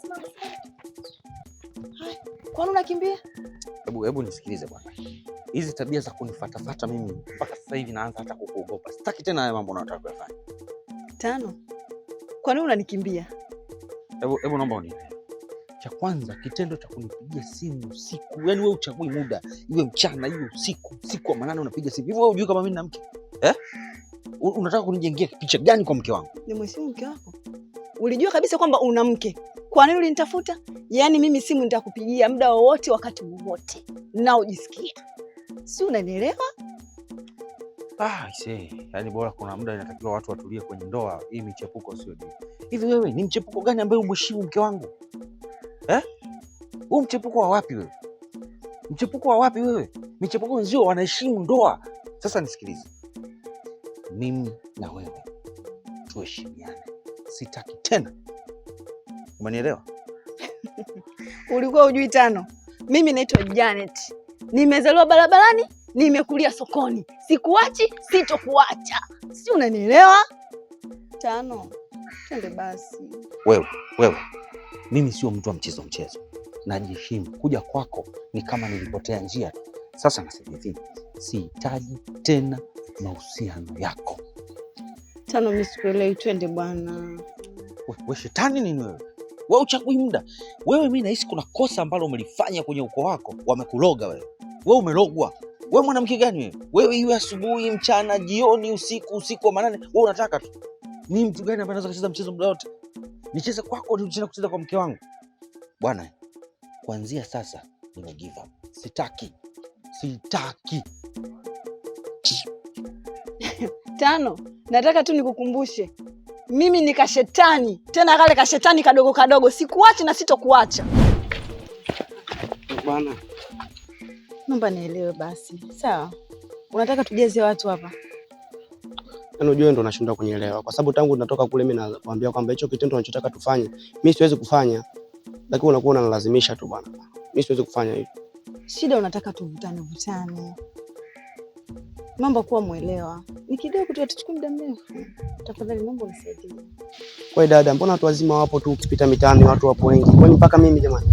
Simama. Kwani unakimbia? Hebu nisikilize bwana. Hizi tabia za kunifuatafuata mimi mpaka sasa hivi naanza hata kukuogopa. Sitaki tena haya mambo unayotaka kuyafanya. Tano. Kwa nini unanikimbia? Hebu naomba unielewe. Cha kwanza kitendo cha kunipigia simu usiku. Yaani wewe uchagui muda, iwe mchana iwe usiku wa manane unapiga simu. Hivi wewe hujui kama mimi na mke? Unataka kunijengea picha gani kwa mke wangu? Ni mheshimu mke wako. Ulijua kabisa kwamba una mke. Kwa nini ulinitafuta? Yaani mimi simu nitakupigia muda wowote wakati wowote. Na ujisikia. Si unanielewa? Yaani bora kuna muda inatakiwa watu watulie kwenye ndoa, hii michepuko sio ndio. Hivi wewe ni mchepuko gani ambaye umheshimu mke wangu? Huu mchepuko wa wapi wewe? Mchepuko wa wapi wewe? Michepuko wenzio wanaheshimu ndoa. Sasa nisikilize. Mimi na wewe tuheshimiane. Sitaki tena. Umenielewa? Ulikuwa hujui Tano. Mimi naitwa Janet. Nimezaliwa barabarani, nimekulia sokoni. Sikuachi, sitokuacha. Si unanielewa? Tano. Twende basi. Wewe. Mimi sio mtu wa mchezo. Najiheshimu. Kuja kwako ni kama nilipotea njia. Sasa nasema hivi, sihitaji tena mahusiano yako. Tano, mimi sikuelewi, twende bwana. Wewe shetani nini wewe? Wewe uchagui muda. Mimi nahisi kuna kosa ambalo umelifanya kwenye ukoo wako, wamekuloga wewe. Wewe umelogwa. Wewe mwanamke gani wewe? Iwe asubuhi, mchana, jioni, usiku wa manane, wewe unataka tu. Mimi mtu gani ambaye anaweza kucheza mchezo muda wote? Nicheze kwako ni kucheza kwa mke wangu. Bwana, kuanzia sasa nime give up. Sitaki. Tano, nataka tu nikukumbushe. Mimi ni kashetani, tena kale kashetani kadogo. Sikuachi na sitokuacha. Bwana, naomba nielewe basi. Sawa? Unataka tujeze watu hapa? Unajua ndo nashinda kunielewa kwa sababu tangu tunatoka kule mimi nakwambia kwamba hicho kitendo unachotaka tufanye, mimi siwezi kufanya. Lakini unakuwa unalazimisha tu bwana. Mimi siwezi kufanya hivyo. Shida unataka tuvutane. Mambo kuwa muelewa. Ni kidogo tu, tuchukue muda mrefu. Tafadhali naomba unisaidie. Kwa dada, mbona watu wazima wapo tu, ukipita mitaani watu wapo wengi. Kwani mpaka mimi jamani?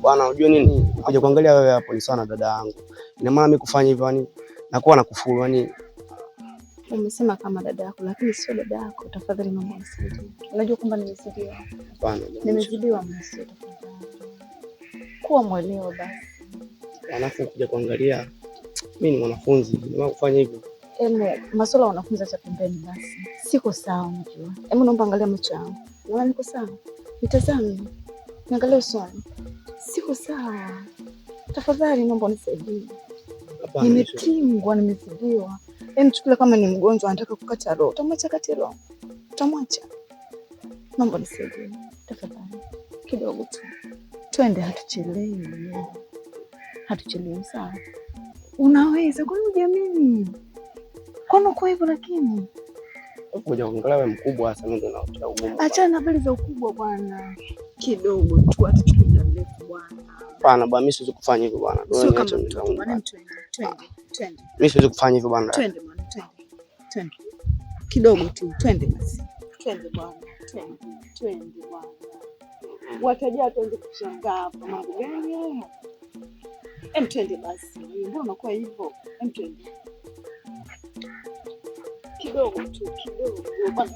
Bwana, unajua nini? Kuja kuangalia wewe hapo ni sana dada yangu. Ina maana mimi kufanya hivyo yani nakuwa nakufuru yani. Umesema kama dada yako lakini sio dada yako. Tafadhali naomba unisaidie. Unajua kwamba nimezidiwa. Hapana. Nimezidiwa msio, tafadhali. Kuwa muelewa basi. Alafu kuja kuangalia mimi ni mwanafunzi, nimeamua kufanya hivyo. Masuala wanafunza cha pembeni basi. Siko sawa unajua. Naomba angalia macho yangu. Unaona niko sawa? Nitazame. Niangalie usoni. Siko sawa. Tafadhali naomba unisaidie. Nimepingwa, nimezidiwa. Chukua kama ni mgonjwa anataka kukata roho. Utamwacha kati roho? Utamwacha? Naomba unisaidie. Tafadhali. Kidogo tu. Twende, hatuchelewi sawa? Unaweza, kwani hujamini? Kwani uko hivyo lakini? Ngoja kuangalia wewe mkubwa sana ndio unaotoa ugumu. Achana na habari za ukubwa bwana. Kidogo tu, hatuchukui muda mrefu bwana. Hapana bwana, mimi siwezi kufanya hivyo bwana. Sio kama mtoto bwana, twende. Mimi siwezi kufanya hivyo bwana. Twende bwana, twende. Kidogo tu, twende basi. Twende bwana, twende bwana. Watajia tuanze kushangaa hapa mambo gani haya? Twende basi. Mbona unakuwa hivyo? Twende. Kidogo tu. Bwana.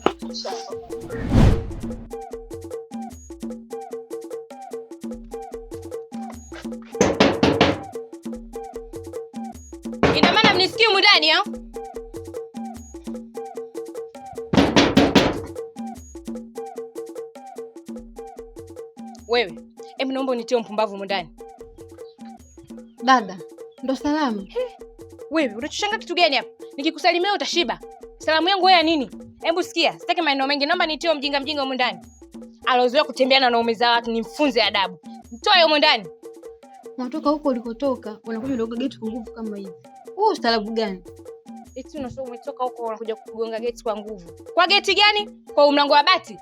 Ina maana mnisikii humu ndani au? Wewe, naomba unitie mpumbavu humu ndani. Dada, ndo salamu. Wewe, unachoshanga kitu gani hapa? Nikikusalimia utashiba. Salamu yangu wewe ya nini? Hebu sikia, sitaki maneno mengi. Naomba nitie mjinga humu ndani. Alozoea kutembea na wanaume za watu, nimfunze adabu. Mtoe humu ndani. Unatoka huko ulikotoka, unakuja udoga geti kwa nguvu kama hivi. Wewe ustaarabu gani? Eti unasema umetoka huko unakuja kugonga geti kwa nguvu. Kwa geti gani? Kwa mlango wa bati?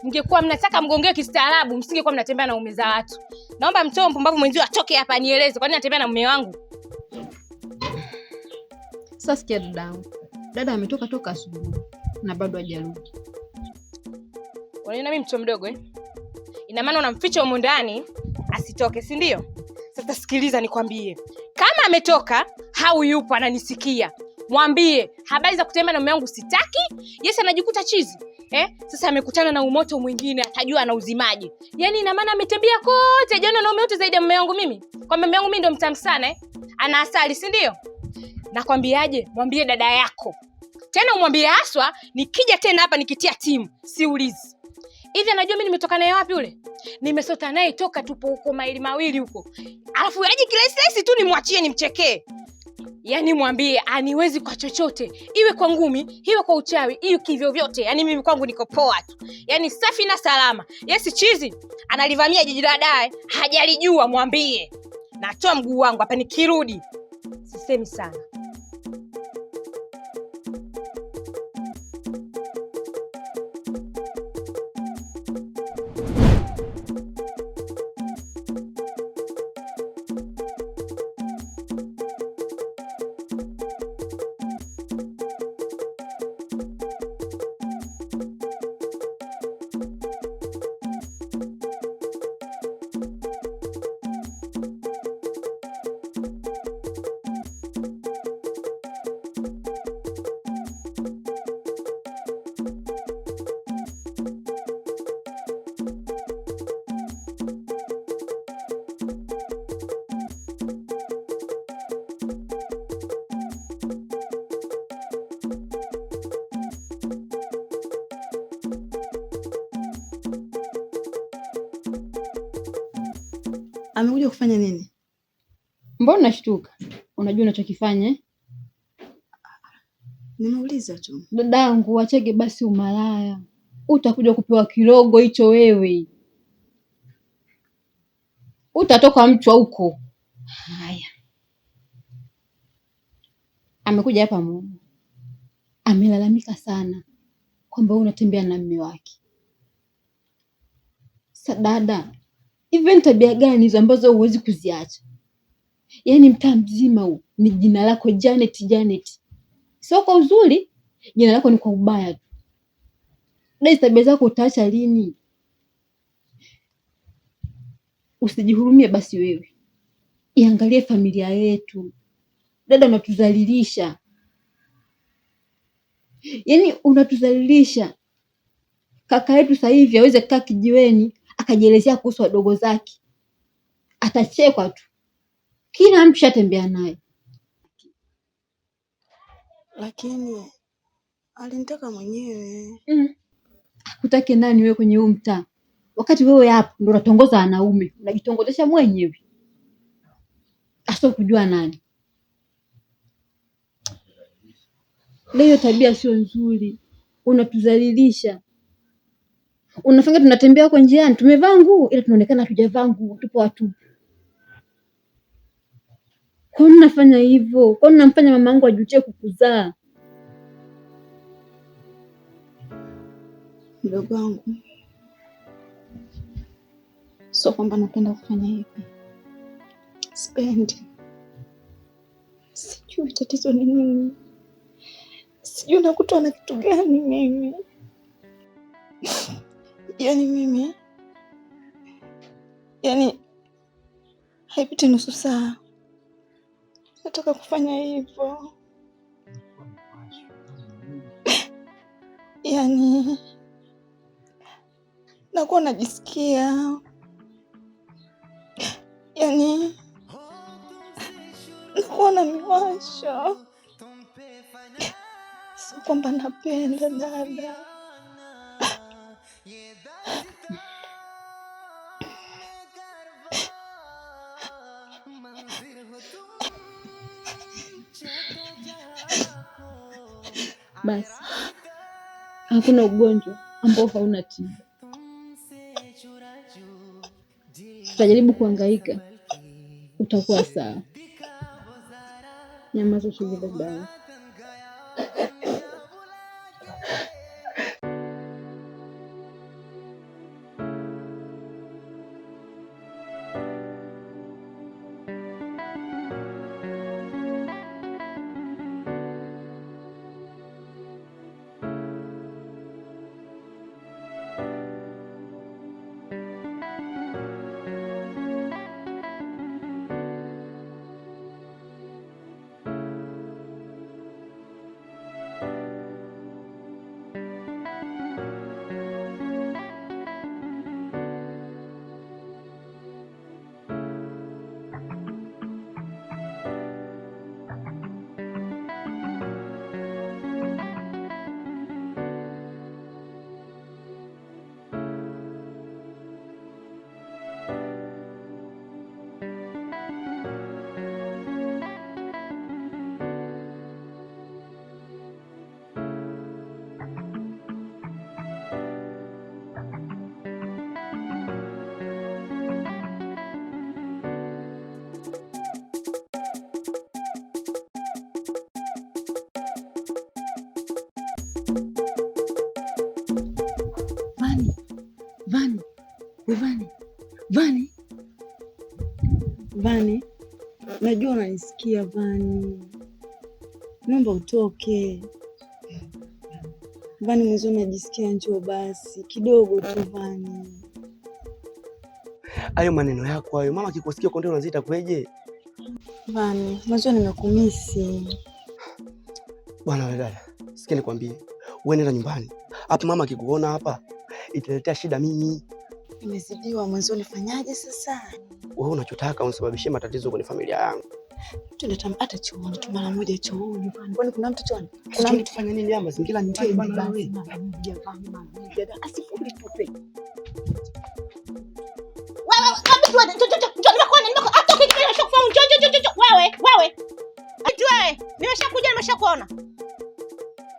Mngekuwa mnataka mgongee kistaarabu, msingekuwa mnatembea na mume za watu. Naomba mtoe mpumbavu mwenzio atoke hapa nieleze kwa nini anatembea na mume wangu. Sasa sikia dadangu. Dada ametoka toka asubuhi na bado hajarudi. Unaona mimi mtoto mdogo Ina maana unamficha huko ndani asitoke, si ndio? Sasa sikiliza nikwambie. Kama ametoka au yupo ananisikia, mwambie habari za kutembea na mume wangu sitaki. Yes, anajikuta chizi. Sasa amekutana na umoto mwingine, atajua ana uzimaji. Yaani ina maana ametembea kote, jana na umoto zaidi ya mume wangu mimi. Kwa mume wangu mimi ndo mtamu sana Ana asali, si ndio? Nakwambiaje? Mwambie dada yako. Tena umwambie haswa nikija tena hapa nikitia timu, siulizi. Hivi anajua mimi nimetoka naye wapi yule? Nimesota naye toka tupo huko maili mawili huko. Alafu aje kilaisi tu nimwachie nimchekee. Yaani mwambie aniwezi kwa chochote. Iwe kwa ngumi, iwe kwa uchawi, iwe kivyo vyote. Yaani mimi kwangu niko poa tu. Yaani safi na salama. Yes chizi analivamia jiji la Dar, hajalijua mwambie. Natoa mguu wangu hapa nikirudi. Sisemi sana. Amekuja kufanya nini? Mbona unashtuka? Unajua unachokifanya? Nimeuliza tu. Dadangu, achege basi umalaya. Utakuja kupewa kirogo hicho wewe. Utatoka mchwa huko. Haya. Amekuja hapa Mungu. Amelalamika sana kwamba unatembea na mume wake. Dada, hivi ni tabia gani hizo ambazo huwezi kuziacha? Yaani mtaa mzima huu ni jina lako Janet. Sio kwa uzuri, jina lako ni kwa ubaya tu. Dada, tabia zako utaacha lini? Usijihurumie basi wewe. Iangalie familia yetu. Dada, unatudhalilisha. Yaani unatudhalilisha. Kaka yetu sasa hivi aweze kukaa kijiweni akajielezea kuhusu wadogo zake. Atachekwa tu. Kila mtu shatembea naye. Lakini alinitaka mwenyewe. Akutake nani wewe kwenye huu mtaa? Wakati wewe hapo ndo unatongoza wanaume, unajitongozesha mwenyewe. Aso kujua nani. Leo tabia sio nzuri. Unatudhalilisha. Unafanya tunatembea huko njiani, tumevaa nguo ila tunaonekana hatujavaa nguo, tupo watu. Kwa nini unafanya hivyo? Kwa nini unamfanya mama yangu ajutie kukuzaa? Mdogo wangu, sio kwamba napenda kufanya hivi. Sipendi. Sijui tatizo ni nini. Sijui nakutwa na kitu gani mimi. Yaani haipiti nusu saa nataka kufanya hivyo. Yaani nakuwa najisikia, yaani nakuwa na miwasho. Sio kwamba napenda dada. Basi hakuna ugonjwa ambao hauna tiba. Tutajaribu kuhangaika, utakuwa sawa. Nyamaza usivuge dawa. Vani, najua unanisikia Vani. Naomba utoke. Vani, mwanzo najisikia njoo basi kidogo tu Vani. Hayo maneno yako hayo, mama akikusikia konde unaziita kweje? Vani, mwanzo nimekumisi. Bwana wewe dada, sikia nikwambie. Wewe nenda nyumbani. Hapa mama akikuona hapa italetea shida mimi. Nimezidiwa mwanzo, nifanyaje sasa? Wewe unachotaka unisababishie matatizo kwenye familia yangu. Tuende hata chooni tu mara moja chooni. Kwani kuna mtu chooni? Kuna mtu tufanya nini hapa? Mazingira ni mbaya bana wewe. Asifuri tupe. Nimeshakuona.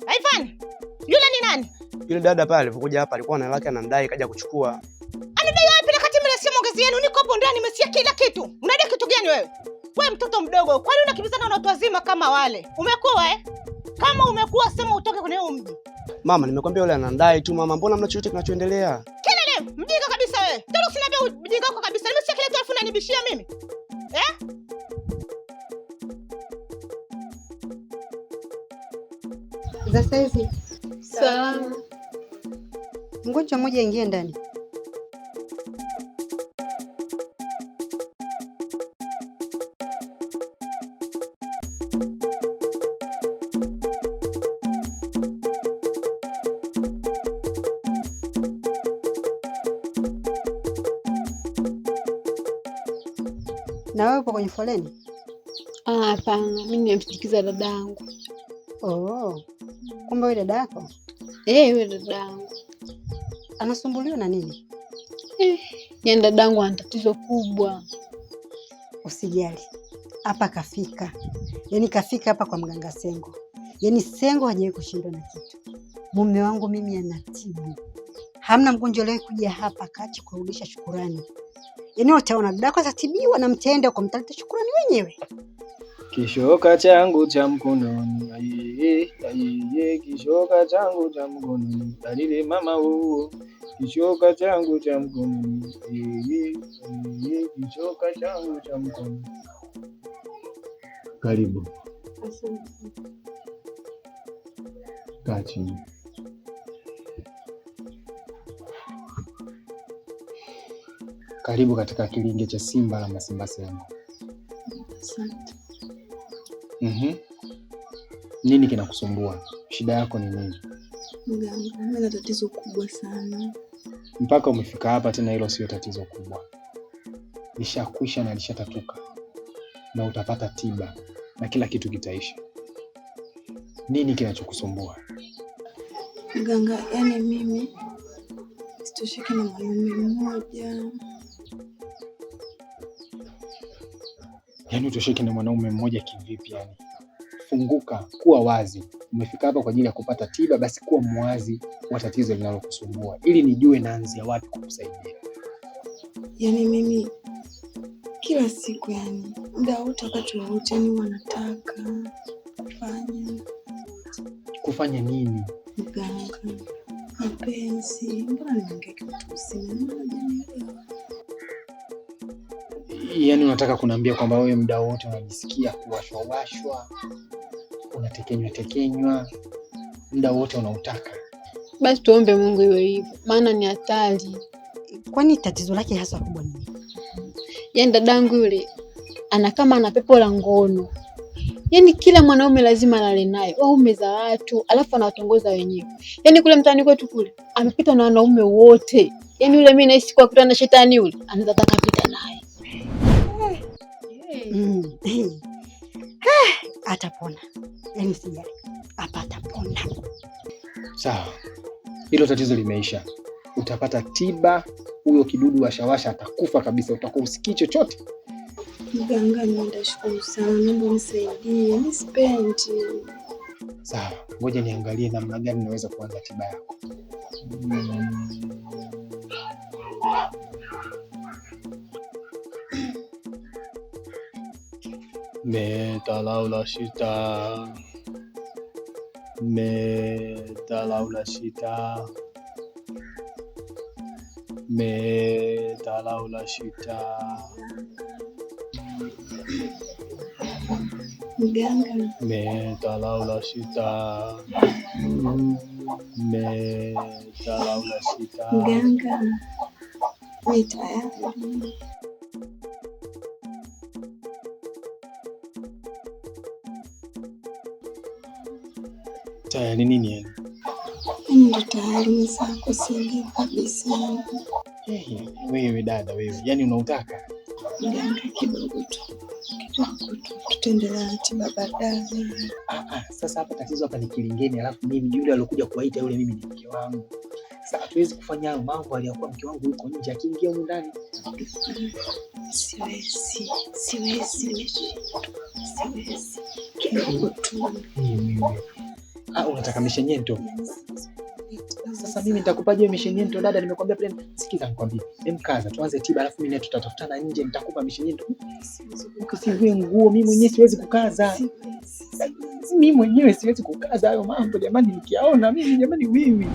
Haifani. Yule ni nani? Yule dada pale alipokuja hapa alikuwa na lake anamdai kaja kuchukua. Anadai wapi na kati mimi simu ongezi yenu niko hapo ndani nimesikia kila kitu. Unadai kitu gani wewe? Wewe mtoto mdogo, kwani unakimbizana na watu wazima kama wale? Umekuwa Kama umekuwa sema utoke kwenye huo mji. Mama, nimekwambia yule anandai tu mama. Mbona mna chochote kinachoendelea? Kelele, mjinga kabisa wewe. Tena usiniambie mjinga wako kabisa. Nimesikia kile tu alafu unanibishia mimi. Za saizi. Salama. Ngoja mmoja ingie ndani. Na wewe upo kwenye foleni? Hapana, mimi nimemsindikiza dadangu. Oh. Kumbe wewe dada yako? Wewe dadangu. Anasumbuliwa na nini? Yaani dadangu ana tatizo kubwa. Usijali. Hapa kafika. Yaani kafika hapa kwa mganga Sengo. Yaani Sengo hajawahi kushindwa na kitu. Mume wangu mimi anatibu. Hamna mgonjwa leo kuja hapa kaacha kurudisha shukurani. Yaani utaona dadako atatibiwa na mtende kwa mtaleta shukurani wenyewe. Kishoka changu cha mkononi, aiye, kishoka changu cha mkononi, dalile mama huo. Kishoka changu cha mkononi, aiye, kishoka changu cha mkononi. Karibu. Asante. Kaa chini. Karibu katika kilinge cha Simba la Masimba Sengo. Asante. Nini kinakusumbua? Shida yako ni nini? Mganga, mimi na tatizo kubwa sana. Mpaka umefika hapa tena hilo sio tatizo kubwa. Lishakwisha na lishatatuka. Na utapata tiba na kila kitu kitaisha. Nini kinachokusumbua? Mganga, yani mimi sitosheki na mwanaume mmoja. Yaani utosheki na mwanaume mmoja kivipi yani? Funguka, kuwa wazi. Umefika hapa kwa ajili ya kupata tiba, basi kuwa mwazi wa tatizo linalokusumbua ili nijue naanzia wapi kukusaidia. Yani mimi kila siku yani muda wote wakati wote ni wanataka kufanya nini? Mganga, mapenzi. Mbona niongee kitu usini? Yaani unataka kuniambia kwamba wewe muda wote unajisikia kuwashwa, unatekenywa, muda wote unautaka? Basi tuombe Mungu iwe hivyo, maana ni hatari. Kwani tatizo lake hasa kubwa ni nini? Yaani dadangu yule ana kama ana pepo la ngono. Yaani kila mwanaume lazima alale naye, waume za watu, alafu anawatongoza wenyewe. Yaani kule mtaani kwetu kule amepita na wanaume wote. Yaani yule mimi naishi kwa kutana na shetani yule, anaweza takapita naye. Atapona. Yaani sijali. Hapa atapona. Sawa. Hilo tatizo limeisha. Utapata tiba, huyo kidudu washawasha atakufa kabisa, utakuwa usikii chochote. Mganga, nitashukuru sana. Naomba unisaidie. Mimi sipendi. Sawa. Ngoja niangalie namna gani naweza kuanza tiba yako. Metalaula shita. Metalaula shita. Metalaula shita. Mganga. Metalaula shita. Metalaula shita. Mganga. Ni tayari. Tayari nini yani? Ndio tayari zako singi kabisa. Wewe dada wewe, yani unautaka? Mganga kidogo tu. Kidogo tu. Tutaendelea na tiba baadaye. Sasa hapa tatizo hapa ni kilingeni, alafu mimi yule aliyokuja kuwaita yule mimi ni mke wangu. Sasa hatuwezi kufanya hayo mambo aliyokuwa mke wangu yuko nje akiingia huko ndani. Siwezi. Kidogo tu. Unataka mishenyento? Sasa mimi nitakupaje mishenyento dada? Nimekwambia pale, sikiza nikwambie. Mkaza tuanze tiba alafu mimi tutatafutana nje nitakupa mishenyento. Ukisivue nguo mimi mwenyewe siwezi kukaza. Mimi mwenyewe siwezi kukaza hayo mambo jamani, nikiaona mimi jamani wiwi.